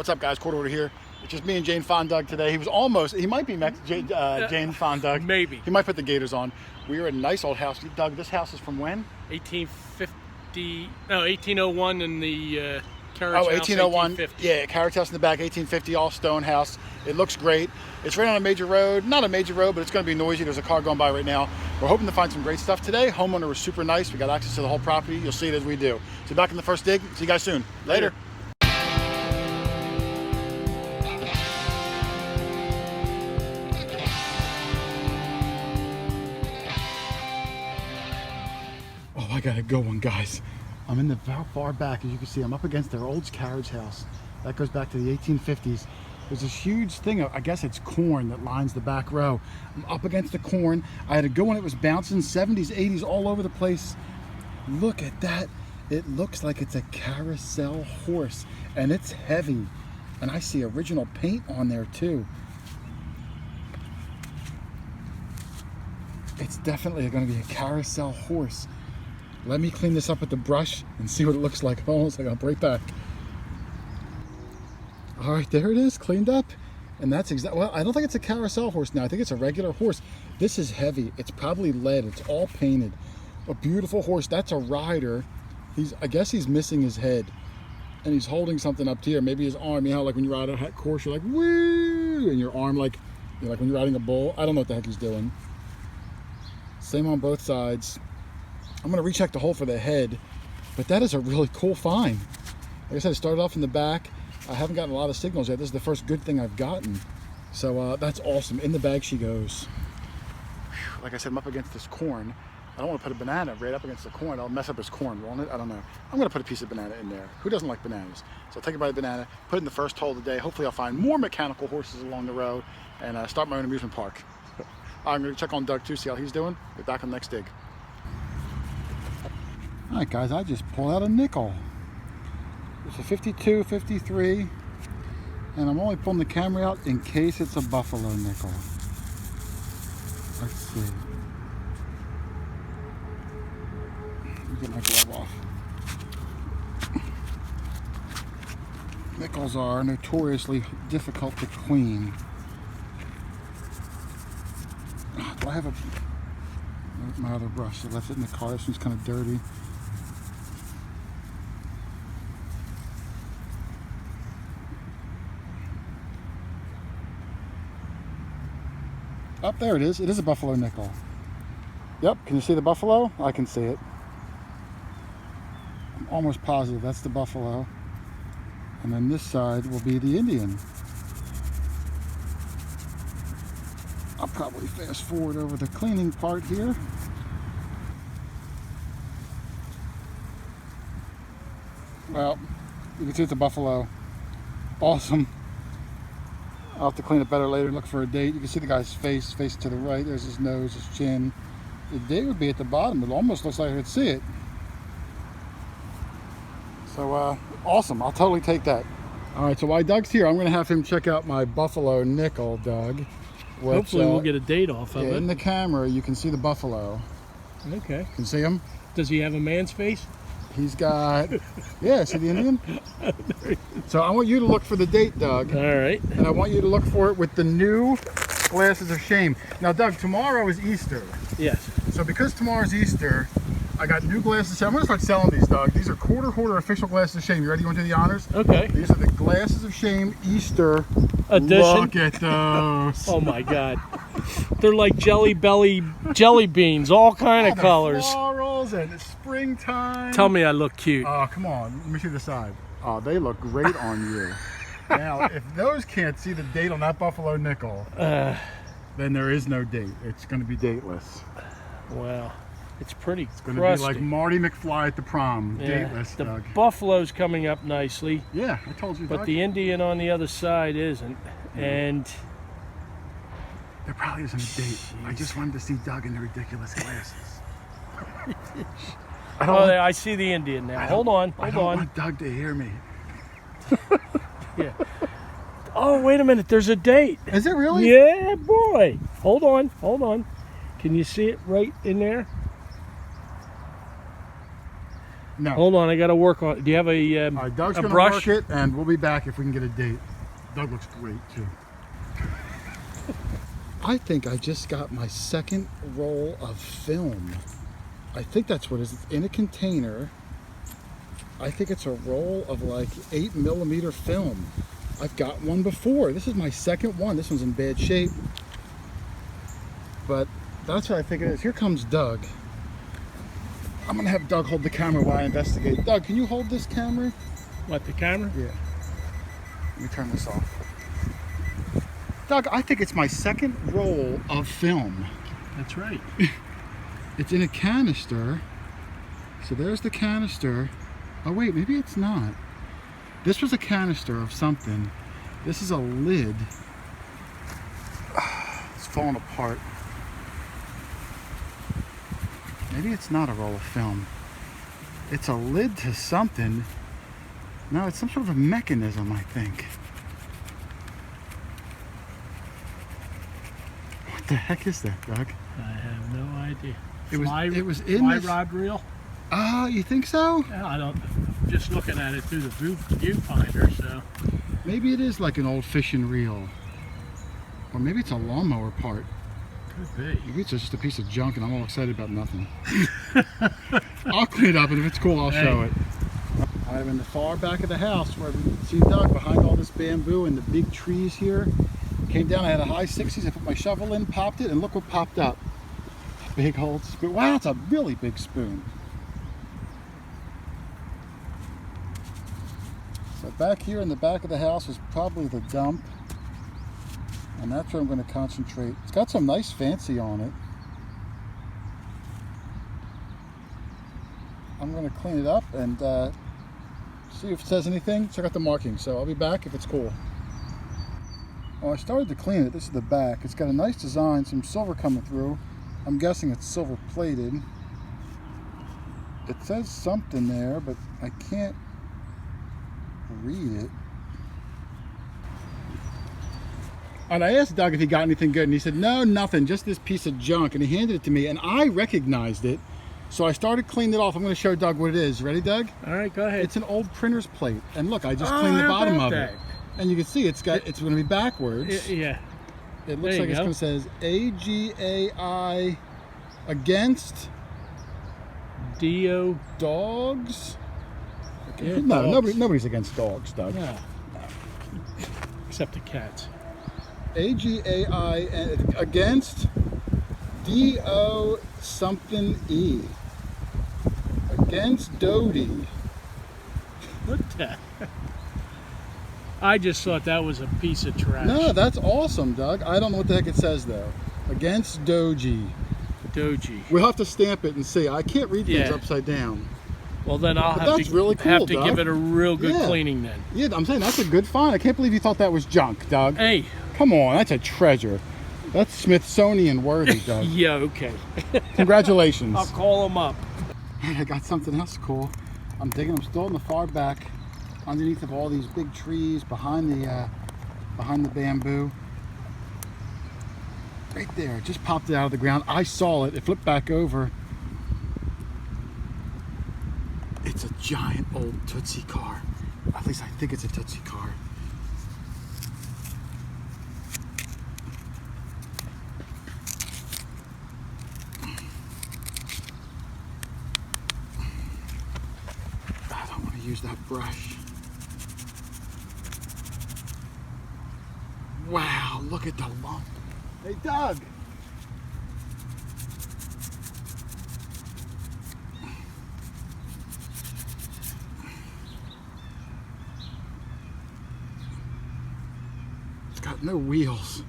What's up, guys? QuarterHoarder here. It's just me and Jane FonDoug today. He might be Jane FonDoug. Maybe. He might put the gators on. We are at a nice old house. Doug, this house is from when? 1801 in the carriage house. 1801. 1850. Yeah, carriage house in the back, 1850, all stone house. It looks great. It's right on a major road. Not a major road, but it's going to be noisy. There's a car going by right now. We're hoping to find some great stuff today. Homeowner was super nice. We got access to the whole property. You'll see it as we do. So back in the first dig. See you guys soon. Later. Oh, I got a good one, guys. I'm in the far back. As you can see, I'm up against their old carriage house. That goes back to the 1850s. There's this huge thing, I guess it's corn that lines the back row. I'm up against the corn. I had a good one. It was bouncing 70s, 80s, all over the place. Look at that. It looks like it's a carousel horse, and it's heavy. And I see original paint on there too. It's definitely going to be a carousel horse. Let me clean this up with the brush and see what it looks like. Hold on a second, I'll be right back. All right, there it is, cleaned up. And that's well, I don't think it's a carousel horse now. I think it's a regular horse. This is heavy. It's probably lead. It's all painted. A beautiful horse. That's a rider. I guess he's missing his head. And he's holding something up here. Maybe his arm. You know how like when you ride a horse, you're like, woo! And your arm like when you're riding a bull. I don't know what the heck he's doing. Same on both sides. I'm gonna recheck the hole for the head, but that is a really cool find. Like I said, it started off in the back. I haven't gotten a lot of signals yet. This is the first good thing I've gotten. So that's awesome. In the bag she goes. Whew. Like I said, I'm up against this corn. I don't want to put a banana right up against the corn. I'll mess up his corn, won't it? I don't know. I'm gonna put a piece of banana in there. Who doesn't like bananas? So I'll take a bite of banana, put it in the first hole of the day. Hopefully I'll find more mechanical horses along the road and start my own amusement park. I'm gonna check on Doug too, see how he's doing. Get back on the next dig. All right, guys, I just pulled out a nickel. It's a 52, 53, and I'm only pulling the camera out in case it's a buffalo nickel. Let's see. Let me get my glove off. Nickels are notoriously difficult to clean. Do I have my other brush? I left it in the car. This one's kind of dirty. Up there it is. It is a buffalo nickel. Yep, can you see the buffalo? I can see it. I'm almost positive that's the buffalo. And then this side will be the Indian. I'll probably fast forward over the cleaning part here. Well, you can see it's a buffalo. Awesome. I'll have to clean it better later and look for a date. You can see the guy's face to the right. There's his nose, his chin. The date would be at the bottom. It almost looks like I could see it. So, awesome. I'll totally take that. All right, so while Doug's here, I'm going to have him check out my buffalo nickel, Doug. Which, hopefully we'll get a date off of it. In the camera, you can see the buffalo. Okay. Can you see him? Does he have a man's face? He's got, yeah, see the Indian? So I want you to look for the date, Doug. All right. And I want you to look for it with the new glasses of shame. Now, Doug, tomorrow is Easter. Yes. So because tomorrow's Easter, I got new glasses of shame. I'm going to start selling these, Doug. These are QuarterHoarder official glasses of shame. You ready? You want to do the honors? Okay. These are the glasses of shame Easter edition. Look at those. Oh my God. They're like jelly beans, all kind of colors. Florals and it's springtime. Tell me I look cute. Oh, come on. Let me see the side. Oh, they look great on you. Now, if those can't see the date on that buffalo nickel, then there is no date. It's going to be dateless. Wow. It's pretty It's going crusty. to be like Marty McFly at the prom. Yeah. Dateless, The Doug. buffalo's coming up nicely. Yeah, I told you, But Doug. the Indian on the other side isn't. And There probably isn't a date. I just wanted to see Doug in the ridiculous glasses. I see the Indian now. Hold on. I don't want Doug to hear me. Yeah. Oh, wait a minute. There's a date. Is it really? Yeah, boy. Hold on. Can you see it right in there? No. Hold on, I got to work on it. Do you have a, All right, Doug's a gonna brush? work it, and we'll be back if we can get a date. Doug looks great too. I think I just got my second roll of film. I think that's what it is. It's in a container. I think it's a roll of like 8mm film. I've got one before. This is my second one. This one's in bad shape. But that's what I think it is. Here comes Doug. I'm gonna have Doug hold the camera while I investigate. Doug, can you hold this camera? What, the camera? Yeah. Let me turn this off. Doug, I think it's my second roll of film. That's right. It's in a canister. So there's the canister. Oh wait, maybe it's not. This was a canister of something. This is a lid. It's falling apart. Maybe it's not a roll of film. It's a lid to something. No, it's some sort of a mechanism, I think. What the heck is that, Doug? I have no idea. It was in fly this rod reel? Ah, you think so? Yeah, I don't. I'm just looking at it through the viewfinder, so. Maybe it is like an old fishing reel. Or maybe it's a lawnmower part. Could be. Maybe it's just a piece of junk and I'm all excited about nothing. I'll clean it up, and if it's cool, I'll show it. I'm in the far back of the house where we see Doug behind all this bamboo and the big trees here. Came down, I had a high 60s, I put my shovel in, popped it, and look what popped up. A big old spoon. Wow, it's a really big spoon. So back here in the back of the house is probably the dump. And that's where I'm going to concentrate. It's got some nice fancy on it. I'm going to clean it up and see if it says anything. Check out the markings. So I'll be back if it's cool. Well, I started to clean it. This is the back. It's got a nice design, some silver coming through. I'm guessing it's silver plated. It says something there, but I can't read it. And I asked Doug if he got anything good, and he said, no, nothing, just this piece of junk. And he handed it to me, and I recognized it. So I started cleaning it off. I'm going to show Doug what it is. Ready, Doug? All right, go ahead. It's an old printer's plate. And look, I just cleaned the bottom of it. And you can see it's going to be backwards. Yeah. It looks like it's going to say AGAI against DO dogs. Yeah, no, dogs. Nobody's against dogs, Doug. No. Except the cats. AGAI against DO something E. Against Dodie. What the? I just thought that was a piece of trash. No, that's awesome, Doug. I don't know what the heck it says though. Against Doji. Doji. We'll have to stamp it and see. I can't read things upside down. Well, then I'll But have that's to, really cool, have to Doug. give it a real good Yeah. cleaning then. Yeah, I'm saying that's a good find. I can't believe you thought that was junk, Doug. Hey. Come on, that's a treasure. That's Smithsonian worthy, Doug. Yeah, okay. Congratulations. I'll call them up. I got something else cool. I'm digging. I'm still in the far back, underneath of all these big trees, behind the bamboo. Right there, it just popped it out of the ground. I saw it. It flipped back over. It's a giant old Tootsie car. At least I think it's a Tootsie car. I don't want to use that brush. Wow, look at the lump. Hey, Doug. It's got no wheels,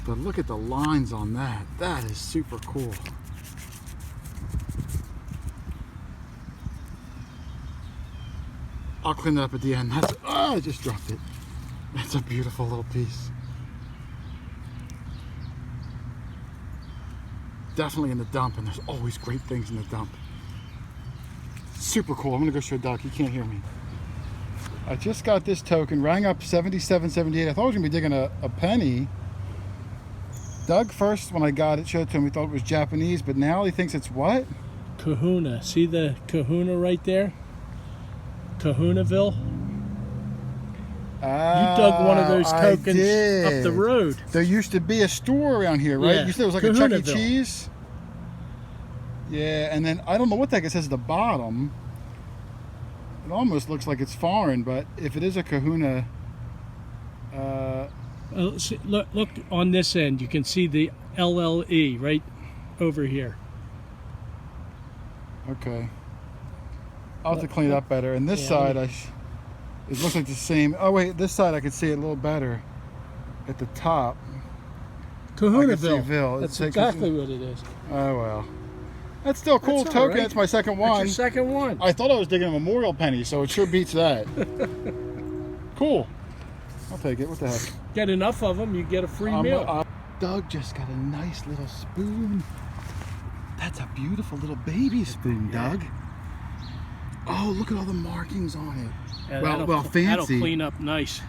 but look at the lines on that. That is super cool. I'll clean it up at the end. That's, oh, I just dropped it. That's a beautiful little piece. Definitely in the dump, and there's always great things in the dump. Super cool. I'm gonna go show Doc. He can't hear me. I just got this token, rang up 77.78. I thought I was gonna be digging a penny. Doug first, when I got it, showed it to him, he thought it was Japanese, but now he thinks it's what? Kahuna. See the kahuna right there? Kahunaville. You Ah, dug one of those I tokens did. up the road. There used to be a store around here, right? Yeah, You said it was like a Chuck E. Kahunaville. Cheese? Yeah, and then I don't know what the heck it says at the bottom. It almost looks like it's foreign, but if it is a Kahuna... Look on this end. You can see the LLE right over here. Okay. I'll have to clean it up better. And this Yeah, side, it looks like the same. Oh wait, this side I could see it a little better at the top. Kahunaville. Ville. That's It's exactly what it is. Oh well. That's still a cool That's all token. right. That's my second That's one. your second one. I thought I was digging a memorial penny, so it sure beats that. Cool. I'll take it. What the heck? Get enough of them, you get a free meal. Doug just got a nice little spoon. That's a beautiful little baby spoon, Doug. Oh, look at all the markings on it. Yeah, well, fancy. That'll clean up nice.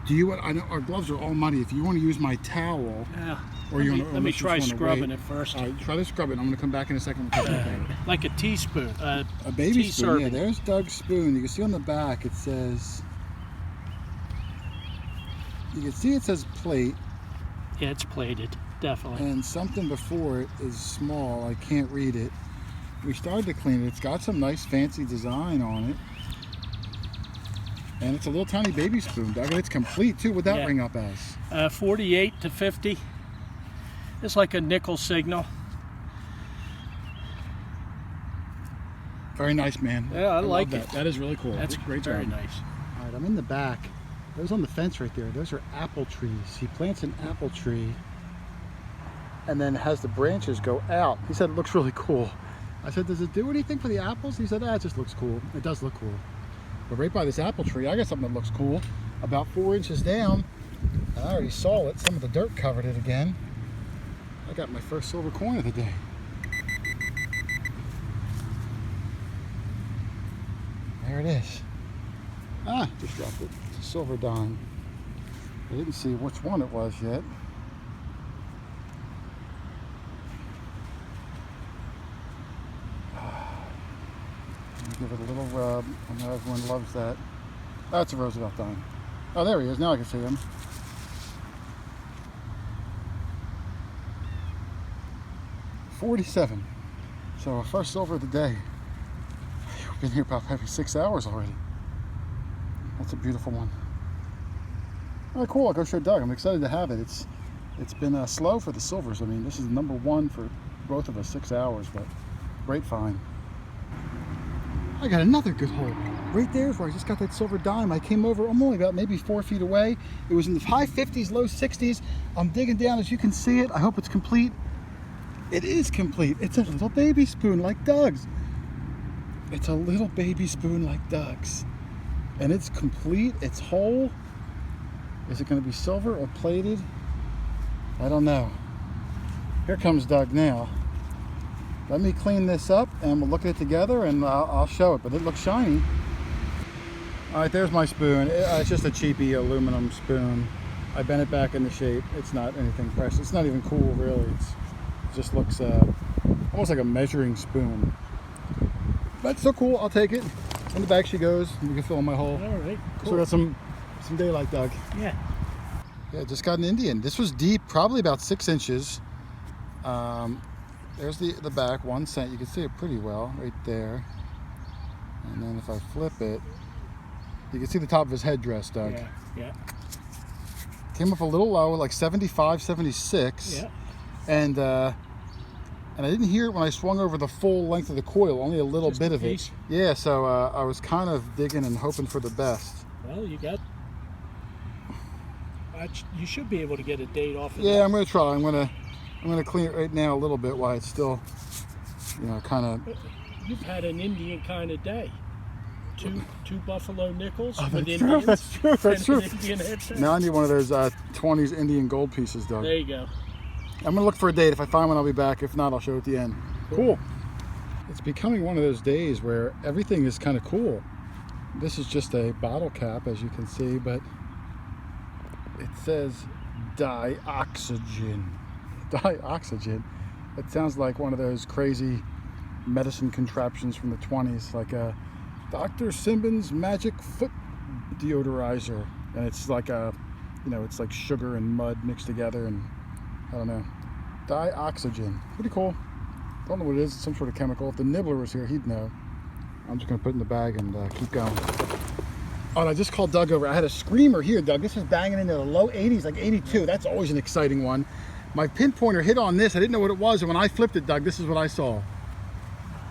Do you want? I know our gloves are all muddy. If you want to use my towel, Yeah. or you want to, Let me try scrubbing it first. All right, try to scrub it. I'm going to come back in a second. Like a teaspoon. A baby tea spoon. Yeah, serving. there's Doug's spoon. You can see on the back it says. You can see it says plate, Yeah, it's plated, definitely. and something before it is small. I can't read it. We started to clean it. It's got some nice fancy design on it. And it's a little tiny baby spoon, Doug. And it's complete too. What'd that Yeah. ring up as? 48 to 50. It's like a nickel signal. Very nice, man. Yeah, I like love it. that. That is really cool. That's great. very job. nice. All right, I'm in the back. Those on the fence right there, those are apple trees. He plants an apple tree and then has the branches go out. He said it looks really cool. I said, does it do anything for the apples? He said, it just looks cool. It does look cool. But right by this apple tree, I got something that looks cool. About 4 inches down, I already saw it. Some of the dirt covered it again. I got my first silver coin of the day. There it is. Ah, just dropped it. It's a silver dime. I didn't see which one it was yet. Give it a little rub. I know everyone loves that. That's a Roosevelt dime. Oh, there he is. Now I can see him. $47. So our first silver of the day. We've been here about maybe 6 hours already. That's a beautiful one. All right, cool. I'll go show Doug. I'm excited to have it. It's been slow for the silvers. I mean, this is number one for both of us, 6 hours, but great find. I got another good hole. Right there is where I just got that silver dime. I came over, I'm only about maybe 4 feet away. It was in the high 50s, low 60s. I'm digging down as you can see it. I hope it's complete. It is complete. It's a little baby spoon like Doug's. It's a little baby spoon like Doug's. And it's complete, it's whole. Is it gonna be silver or plated? I don't know. Here comes Doug now. Let me clean this up and we'll look at it together and I'll show it, but it looks shiny. All right, there's my spoon. It's just a cheapy aluminum spoon. I bent it back into shape. It's not anything precious. It's not even cool, really. It just looks almost like a measuring spoon. But still cool, I'll take it. In the bag she goes, and we can fill in my hole. All right, cool. So we got some daylight, Doug. Yeah. Yeah, just got an Indian. This was deep, probably about 6 inches. There's the back, 1 cent. You can see it pretty well right there. And then if I flip it, you can see the top of his headdress, Doug. Yeah, yeah. Came up a little low, like 75, 76. Yeah. And I didn't hear it when I swung over the full length of the coil, only a little Just bit a of piece? it. Yeah, so I was kind of digging and hoping for the best. Well, you got. You should be able to get a date off of Yeah, that. I'm gonna try. I'm gonna clean it right now a little bit while it's still, kind of. You've had an Indian kind of day. Two buffalo nickels Oh, with that's true, Indians. that's true, that's and true. an Indian headset. Now I need one of those 20s Indian gold pieces, Doug. There you go. I'm gonna look for a date. If I find one, I'll be back. If not, I'll show it at the end. Cool. It's becoming one of those days where everything is kind of cool. This is just a bottle cap, as you can see, but it says dioxygen. Dioxygen. It sounds like one of those crazy medicine contraptions from the 20s, like Dr. Simbin's Magic Foot Deodorizer. And it's like a, you know, it's like sugar and mud mixed together, and I don't know. Dioxygen. Pretty cool. Don't know what it is. It's some sort of chemical. If the nibbler was here, he'd know. I'm just going to put it in the bag and keep going. Oh, and I just called Doug over. I had a screamer here, Doug. This was banging into the low 80s, like 82. That's always an exciting one. My pinpointer hit on this. I didn't know what it was, and when I flipped it, Doug, this is what I saw.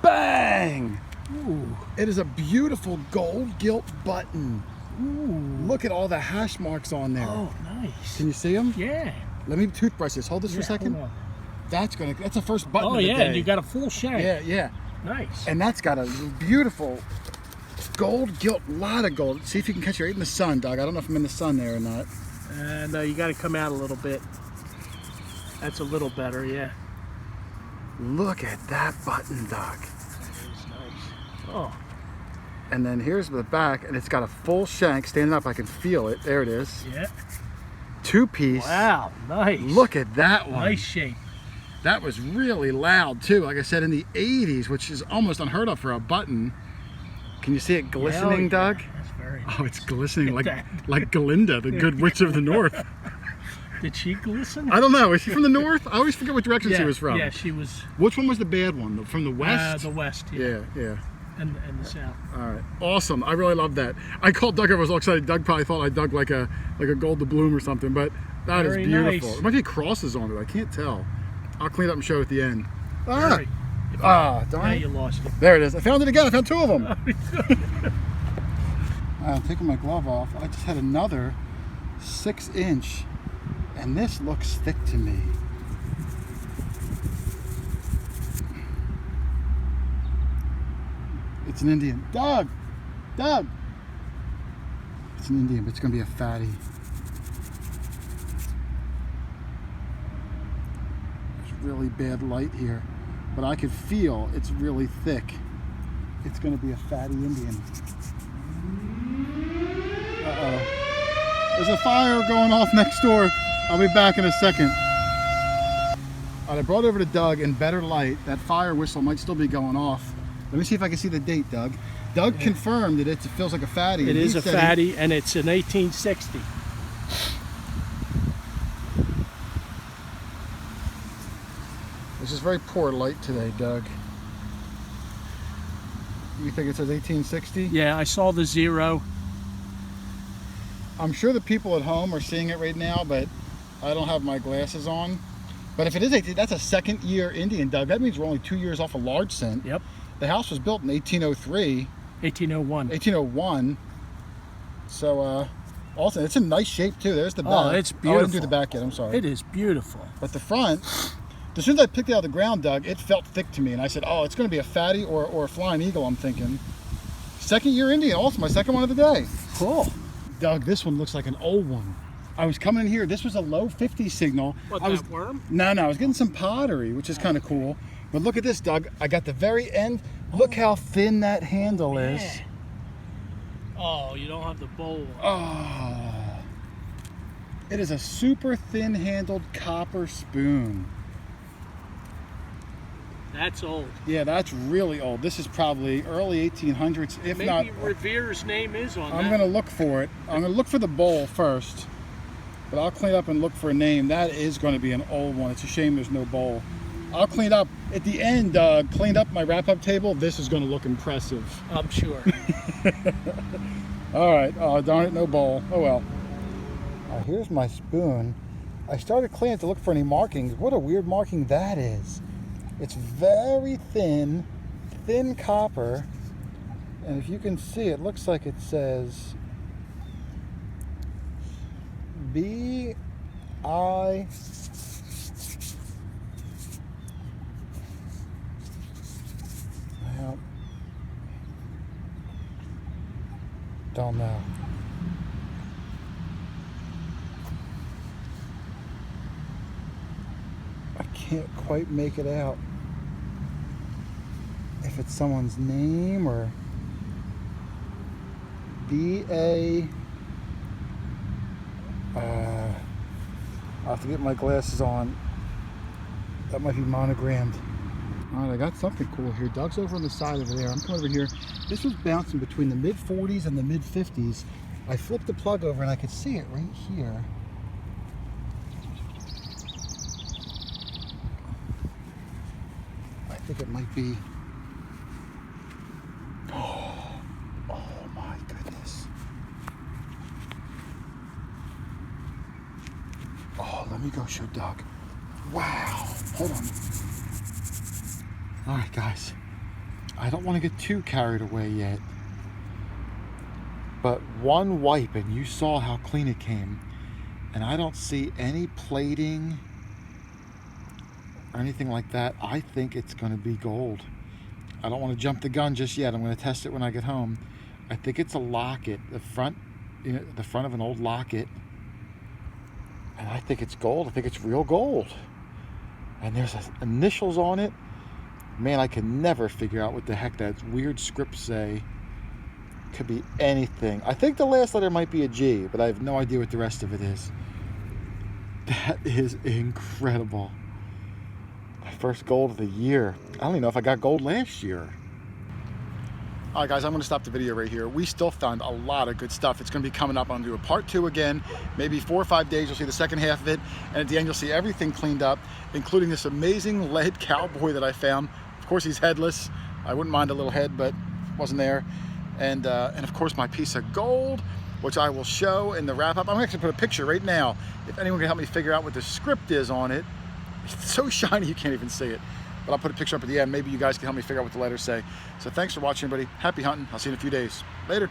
Bang! Ooh. It is a beautiful gold gilt button. Ooh. Look at all the hash marks on there. Oh, nice. Can you see them? Yeah. Let me toothbrush this. Hold this for a second. That's the first button of the day. And you got a full shank. Yeah, yeah. Nice. And that's got a beautiful gold gilt, lot of gold. See if you can catch it right in the sun, Doug. I don't know if I'm in the sun there or not. No, you got to come out a little bit. That's a little better, yeah. Look at that button, Doug. That is nice. Oh. And then here's the back, and it's got a full shank standing up. I can feel it. There it is. Yeah. 2-piece. Wow, nice. Look at that one. Nice shape. That was really loud too. Like I said, in the 80s, which is almost unheard of for a button. Can you see it glistening, Doug? That's very nice. Oh, it's glistening like Glinda, the good witch of the north. Did she glisten? I don't know. Is she from the north? I always forget what direction she was from. Yeah, she was. Which one was the bad one? From the west? The west, yeah. Yeah. And the south. All right. Awesome. I really love that. I called Doug. I was all excited. Doug probably thought I dug like a gold to bloom or something, but that is beautiful. Nice. There might be crosses on it. I can't tell. I'll clean it up and show it at the end. Darn Darn. you lost it. There it is. I found it again. I found 2 of them. I'm taking my glove off. I just had another 6-inch, and this looks thick to me. It's an Indian. Doug! Doug! It's an Indian, but it's going to be a fatty. Really bad light here, but I could feel it's really thick. It's going to be a fatty Indian. Uh-oh. There's a fire going off next door. I'll be back in a second. All right, I brought it over to Doug in better light. That fire whistle might still be going off. Let me see if I can see the date, Doug. Doug confirmed that it feels like a fatty. It is a fatty, and it's an 1860. This is very poor light today, Doug. You think it says 1860? Yeah, I saw the 0. I'm sure the people at home are seeing it right now, but I don't have my glasses on. But if it is 18, that's a second-year Indian, Doug. That means we're only 2 years off a large cent. Yep. The house was built in 1803. 1801. 1801. So, also, it's in nice shape, too. There's the back. Oh, it's beautiful. Oh, I didn't do the back yet. I'm sorry. It is beautiful. But the front, as soon as I picked it out of the ground, Doug, it felt thick to me. And I said, oh, it's going to be a fatty or a flying eagle, I'm thinking. Second-year Indian, also my second one of the day. Cool. Doug, this one looks like an old one. I was coming in here. This was a low 50 signal. What, that worm? No, I was getting some pottery, which is kind of cool. But look at this, Doug. I got the very end. Look how thin that handle is. Oh, you don't have the bowl. Oh. It is a super thin-handled copper spoon. That's old. Yeah, that's really old. This is probably early 1800s, if not. Maybe Revere's name is on I'm that. going to look for it. I'm going to look for the bowl first. But I'll clean up and look for a name. That is going to be an old one. It's a shame there's no bowl. I'll clean up. At the end, cleaned up my wrap-up table. This is going to look impressive. I'm sure. All right. Oh, darn it, no bowl. Oh, well. Here's my spoon. I started cleaning to look for any markings. What a weird marking that is. It's very thin copper. And if you can see, it looks like it says B-I... Well, don't know. I can't quite make it out. If it's someone's name or B-A... I'll have to get my glasses on. That might be monogrammed. All right, I got something cool here. Doug's over on the side over there. I'm coming over here. This was bouncing between the mid 40s and the mid 50s. I flipped the plug over and I could see it right here. I think it might be. Oh my goodness. Oh, let me go show Doug. Wow. Hold on. All right, guys. I don't want to get too carried away yet. But one wipe and you saw how clean it came. And I don't see any plating or anything like that. I think it's going to be gold. I don't want to jump the gun just yet. I'm going to test it when I get home. I think it's a locket, the front of an old locket. And I think it's gold. I think it's real gold. And there's initials on it. Man, I can never figure out what the heck that weird script say. Could be anything. I think the last letter might be a G, but I have no idea what the rest of it is. That is incredible. My first gold of the year. I don't even know if I got gold last year. All right, guys, I'm going to stop the video right here. We still found a lot of good stuff. It's going to be coming up. I'm going to do a part 2 again. Maybe 4 or 5 days, you'll see the second half of it. And at the end, you'll see everything cleaned up, including this amazing lead cowboy that I found. Of course, he's headless. I wouldn't mind a little head, but it wasn't there. And of course, my piece of gold, which I will show in the wrap-up. I'm actually put a picture right now. If anyone can help me figure out what the script is on it. It's so shiny you can't even see it. But I'll put a picture up at the end. Maybe you guys can help me figure out what the letters say. So thanks for watching, everybody. Happy hunting. I'll see you in a few days. Later.